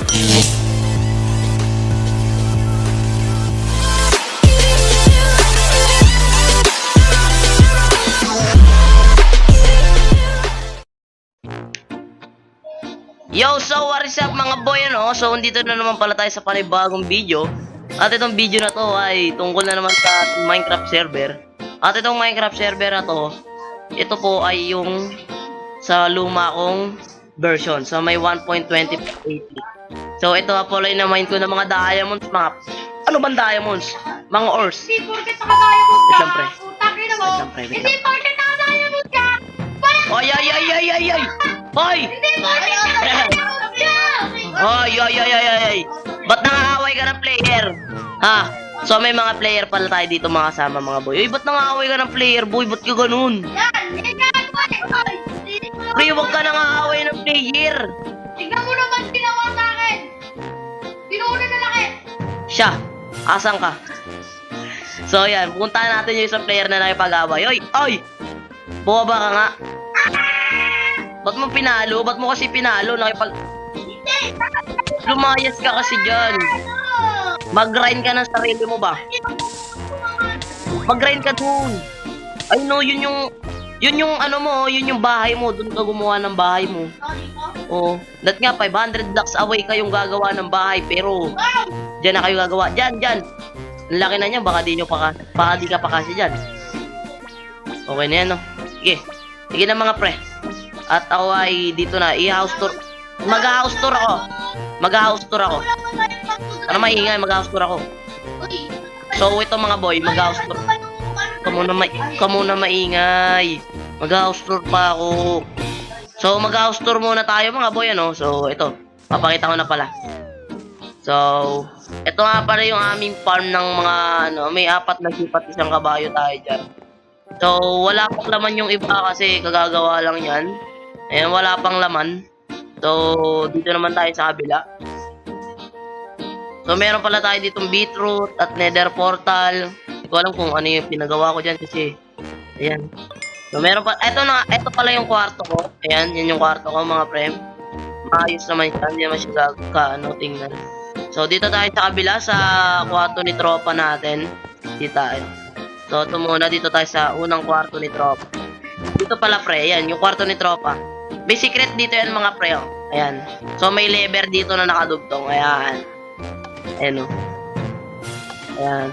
Yo, so what is up mga boy, ano? So, dito na naman pala tayo sa panibagong video. At itong video na to ay tungkol na naman sa Minecraft server. At itong Minecraft server na to, ito po ay yung sa luma kong version. So, may 1.2080. So, ito po ay na-mine ko ng mga diamonds, mga... Ano bang diamonds? Mga ores. Hindi porket naka-diamond ka. Siyempre. Putangin na mo. Siyempre, wait Hindi porket naka-diamond ka. Ay! Hoy! Hindi porket naka-diamond ka. Ay! Ba't nangaaway ka ng player? Ha? So may mga player pala tayo dito mga kasama mga boy. Ba't nangaaway ka ng player boy? Ba't ka ganun? Yan. Hindi ka Pre, huwag ka nangaaway ng player. Tignan mo naman ginawa sa akin. Pinuuna na laki. Siya, asan ka? So yan, puntahan natin yung isang player na nakipag-away. Oy! Bumaba ka nga. Ba't mo pinalo? Ba't mo kasi pinalo? Lumayas ka kasi dyan. Mag-grind ka ng sarili mo ba? Mag-grind ka dun. Ay no, yun yung ano mo, yun yung bahay mo. Dun ka gumawa ng bahay mo. Oo. That nga, 500 blocks away kayong gagawa ng bahay. Pero, dyan na kayo gagawa. Dyan. Ang laki na niyan, baka di ka pa kasi dyan. Okay na yan, no? Sige na mga pre. At ako ay dito na, i-house tour. Mag-house tour ako. Ano maingay, mag-house tour ako. So, ito mga boy, mag-house tour. Kamu na maingay. Mag-house tour pa ako. So, mag-house tour muna tayo mga boy, ano? So, ito. Papakita ko na pala. So, ito nga pala yung aming farm ng mga, ano, may 4 na sipat, 1 kabayo tayo dyan. So, wala pang laman yung iba kasi kagagawa lang yan. Ayan, wala pang laman. So, dito naman tayo sa kabila. So, meron pala tayo ditong beetroot at nether portal. Hindi ko alam kung ano yung pinagawa ko dyan kasi, ayan. So, meron pa, ito pala yung kwarto ko. Ayan, yan yung kwarto ko mga pre. Maayos naman siya, hindi naman siya tingnan. So, dito tayo sa kabila sa kwarto ni tropa natin. Dito tayo. So, ito muna, dito tayo sa unang kwarto ni tropa. Dito pala pre, ayan, yung kwarto ni tropa. May secret dito yan mga pre, oh. Ayan. So, may lever dito na nakadugtong. Ayan. Ayan, oh. Ayan.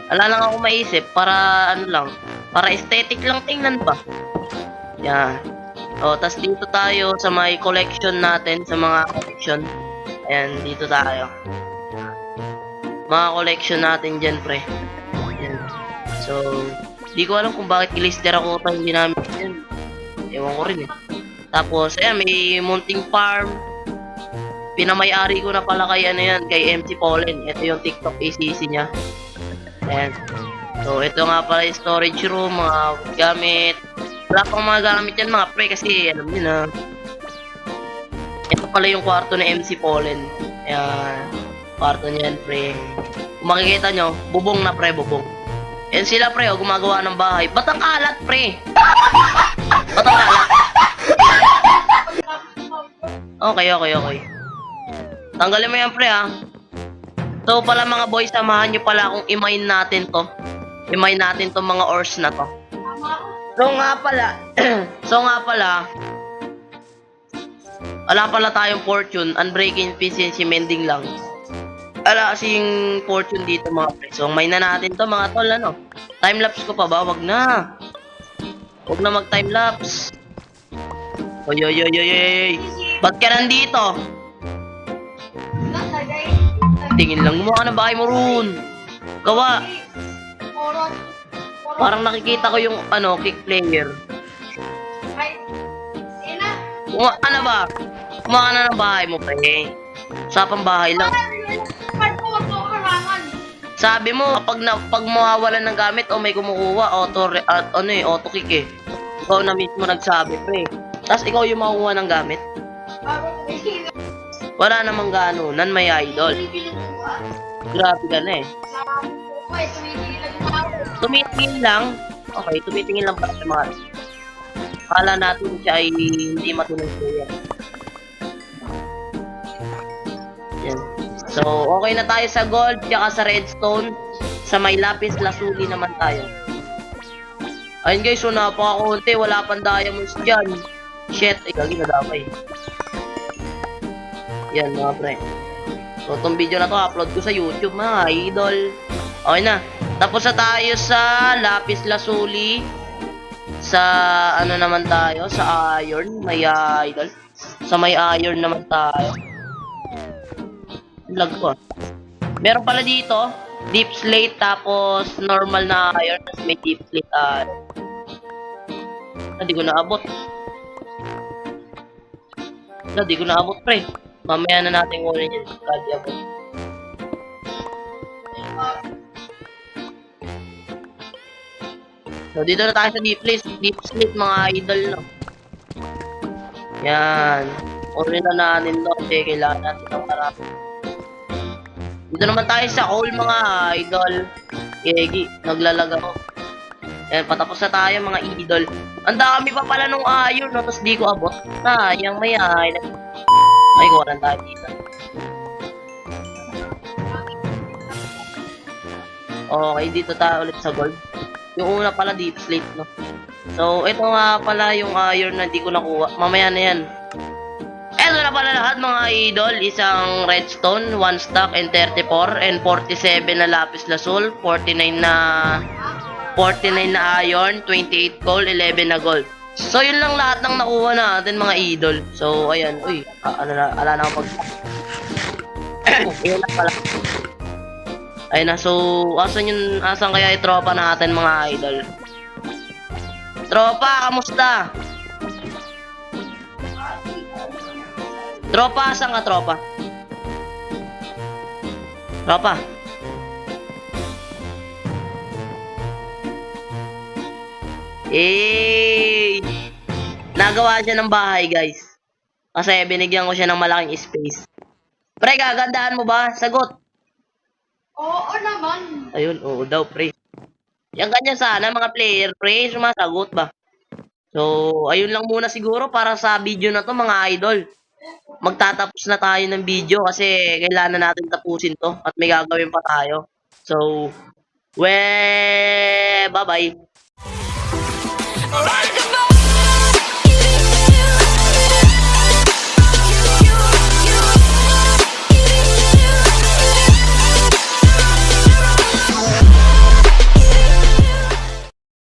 Wala lang ako maisip para, para aesthetic lang tingnan ba. Ayan. O, tas dito tayo sa may collection natin, sa mga collection. Ayan, dito tayo. Mga collection natin dyan, pre. Ayan. So, di ko alam kung bakit ilister ako ito yung ginamit yan. Ewan ko rin eh. Tapos, ayan, may munting farm. Pinamay-ari ko na pala kay, kay MC Pollen. Ito yung TikTok ACC niya. Ayan. So, ito nga pala yung storage room, mga gamit. Wala pang mga gamit yan mga pre kasi, alam niyo na. Ito pala yung kwarto ni MC Pollen. Ayan. Kwarto niyan, pre. Kung makikita nyo, bubong na pre, bubong. Ayan sila pre, gumagawa ng bahay. Ba't ang kalat pre? Ba't ang kalat? Okay. Tanggalin mo yan pre ha. So pala mga boys, samahan nyo pala kung i-mine natin to. I-mine natin to mga ores na to. So nga pala, wala pala tayong fortune, unbreaking efficiency, mending lang. Wala kasing fortune dito mga pre. So mine na natin to mga tol, ano. Timelapse ko pa ba? Wag na mag timelapse. Oy. Ba't ka nandito? Tingin lang mo ka ng bahay mo ron. Gawa. Parang nakikita ko yung kick player. Ano ba? Kumain na ng bahay mo pre. Usapang bahay lang. Sabi mo, pag mawawalan ng gamit o may kumukuha, auto kick eh. Ikaw na mismo nagsabi pre. Tapos ikaw yung makukuha ng gamit. Wala namang ganunan, may idol. Grabe ka na eh. Tumitingin lang. Okay, tumitingin lang para sa mga. Kala natin siya ay hindi matulog siya. So, okay na tayo sa gold, tsaka sa redstone. Sa may lapis lazuli naman tayo. Ayun guys, so napakakunti, wala pang diamonds dyan. Shit, ay gagi na damay. Yan mga pre. So, itong video na to, upload ko sa YouTube mga idol. Okay na. Tapos na tayo sa lapis lazuli. Sa ano naman tayo? Sa iron, may idol. Sa may iron naman tayo. Lag ko. Meron pala dito, deep slate tapos normal na iron, tapos may deep slate hindi ko naabot. Hindi ko naabot pre. Mamaya na natin kunin yun. Hindi abot. So dito na tayo sa deep slate mga idol no. Yan. Kunin na natin no kasi kailangan natin ng marami. Dito naman tayo sa coal mga idol. Yegi, naglalag ako. Ayan, patapos na tayo mga idol. Ang dami pa pala nung iron, no? Tapos di ko abot. Sayang may iron. Ay, kuwaran tayo dito. Okay, dito tayo ulit sa gold. Yung una pala deep slate, no? So, ito nga pala yung iron na di ko nakuha. Mamaya na yan. Eto na pala lahat mga idol, isang redstone, 1 stack and 34 and 47 na lapis lazuli, 49 na iron, 28 coal, 11 na gold. So yun lang lahat ng nakuha natin mga idol. So ayan, uy, ala na ako pag Ayan na pala. Ayun na, so asan kaya yung tropa natin mga idol? Tropa, kamusta? Tropa, asan ka tropa? Tropa. Nagawa siya ng bahay guys. Kasi binigyan ko siya ng malaking space. Pre, kagandahan mo ba? Sagot. Oo naman. Ayun, oo daw pre. Yan ganyan sana mga player pre, sumasagot ba? So, ayun lang muna siguro para sa video na to mga idol. Magtatapos na tayo ng video kasi kailangan na natin tapusin to at may gagawin pa tayo. So, bye-bye.